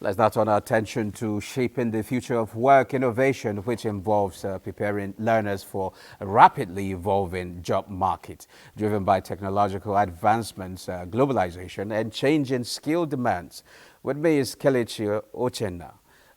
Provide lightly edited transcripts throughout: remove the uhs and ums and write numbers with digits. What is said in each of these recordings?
Let's now turn our attention to shaping the future of work innovation, which involves preparing learners for a rapidly evolving job market, driven by technological advancements, globalization, and changing skill demands. With me is Kelechi Uchenna,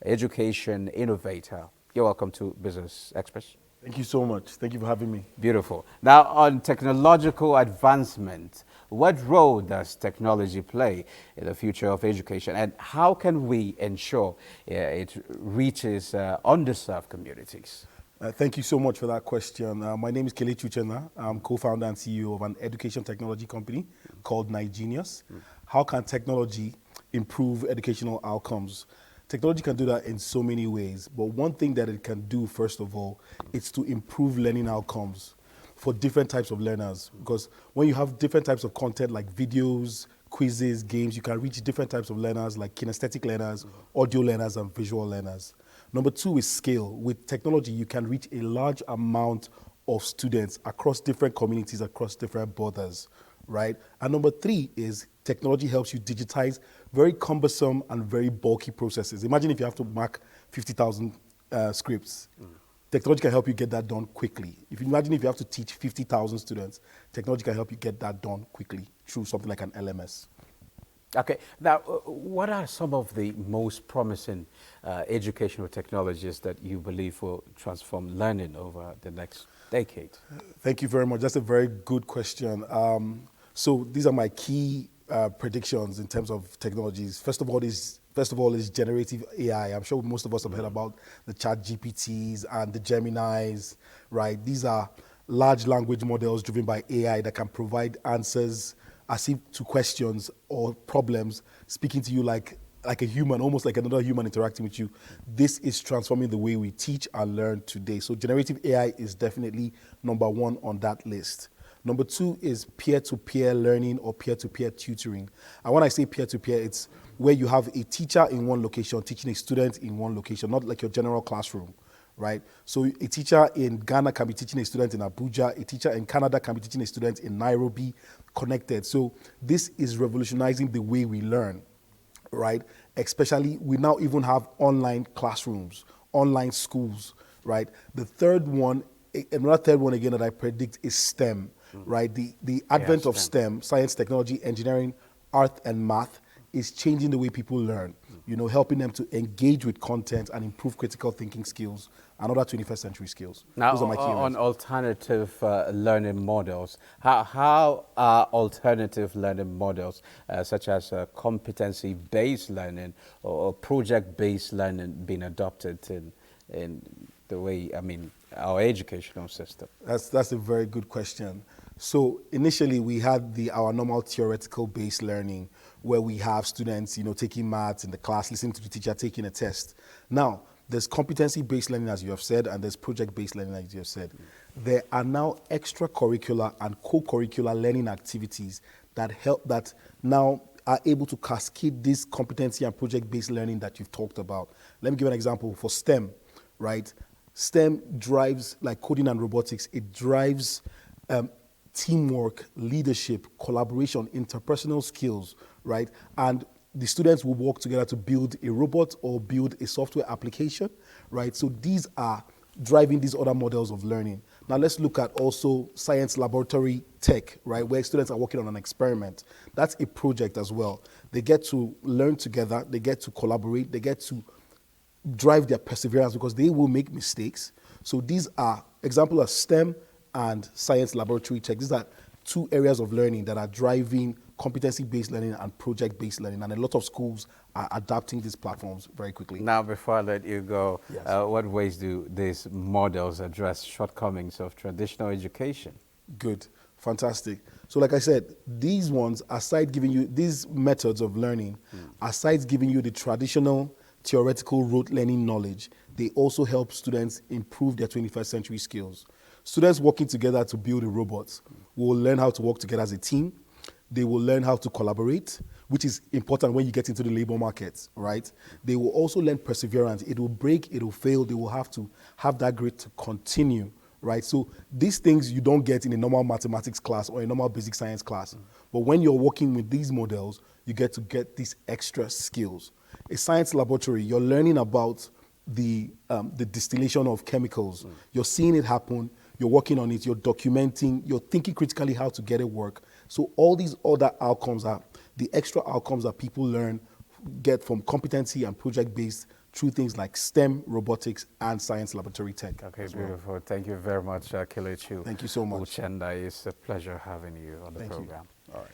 education innovator. You're welcome to Business Express. Thank you so much. Thank you for having me. Beautiful. Now, on technological advancement, what role does technology play in the future of education, and how can we ensure it reaches underserved communities? Thank you so much for that question. My name is Kelechi Uchenna. I'm co-founder and CEO of an education technology company called Nigenius. How can technology improve educational outcomes? Technology can do that in so many ways, but one thing that it can do, first of all, is to improve learning outcomes for different types of learners. Because when you have different types of content like videos, quizzes, games, you can reach different types of learners like kinesthetic learners, audio learners, and visual learners. Number two is scale. With technology, you can reach a large amount of students across different communities, across different borders, right? And number three is technology helps you digitize very cumbersome and very bulky processes. Imagine if you have to mark 50,000 scripts. Technology can help you get that done quickly. Imagine if you have to teach 50,000 students, technology can help you get that done quickly through something like an LMS. Okay, now what are some of the most promising educational technologies that you believe will transform learning over the next decade? Thank you very much. That's a very good question. So these are my key predictions in terms of technologies. First of all is generative AI. I'm sure most of us have heard about the Chat GPTs and the Geminis, right? These are large language models driven by AI that can provide answers as if to questions or problems, speaking to you like a human, almost like another human interacting with you. This is transforming the way we teach and learn today. So generative AI is definitely number one on that list. Number two is peer-to-peer learning or peer-to-peer tutoring. And when I say peer-to-peer, it's where you have a teacher in one location teaching a student in one location, not like your general classroom, right? So a teacher in Ghana can be teaching a student in Abuja, a teacher in Canada can be teaching a student in Nairobi, connected. So this is revolutionizing the way we learn, right? Especially, we now even have online classrooms, online schools, right? The third one, another third one again that I predict is STEM, right? The advent of STEM, science, technology, engineering, art, and math, is changing the way people learn, you know, helping them to engage with content and improve critical thinking skills and other 21st century skills. Now, those are my key areas. On alternative learning models, how are alternative learning models such as competency-based learning or project-based learning being adopted in the way, our educational system? That's a very good question. So initially we had our normal theoretical based learning where we have students, taking maths in the class, listening to the teacher, taking a test. Now, there's competency-based learning, as you have said, and there's project-based learning, as you have said. There are now extracurricular and co-curricular learning activities that now are able to cascade this competency and project-based learning that you've talked about. Let me give an example for STEM, right? STEM drives, like coding and robotics, it drives teamwork, leadership, collaboration, interpersonal skills, right? And the students will work together to build a robot or build a software application, right? So these are driving these other models of learning. Now let's look at also science laboratory tech, right? Where students are working on an experiment. That's a project as well. They get to learn together, they get to collaborate, they get to drive their perseverance because they will make mistakes. So these are examples of STEM and science laboratory tech. These are two areas of learning that are driving competency-based learning and project-based learning, and a lot of schools are adapting these platforms very quickly. Now, before I let you go, Yes. What ways do these models address shortcomings of traditional education? Good, fantastic. So like I said, these ones, aside giving you these methods of learning, aside giving you the traditional theoretical rote learning knowledge, they also help students improve their 21st century skills. Students working together to build a robot will learn how to work together as a team. They will learn how to collaborate, which is important when you get into the labor market, right? They will also learn perseverance. It will break, it will fail. They will have to have that grit to continue, right? So these things you don't get in a normal mathematics class or a normal basic science class. But when you're working with these models, you get these extra skills. A science laboratory, you're learning about the distillation of chemicals. You're seeing it happen, you're working on it, you're documenting, you're thinking critically how to get it work. So all these other outcomes are the extra outcomes that people get from competency and project-based through things like STEM, robotics, and science laboratory tech. Okay, beautiful. Well. Thank you very much, Kelechi. Thank you so much. Uchenna, it's a pleasure having you on the program. You. All right.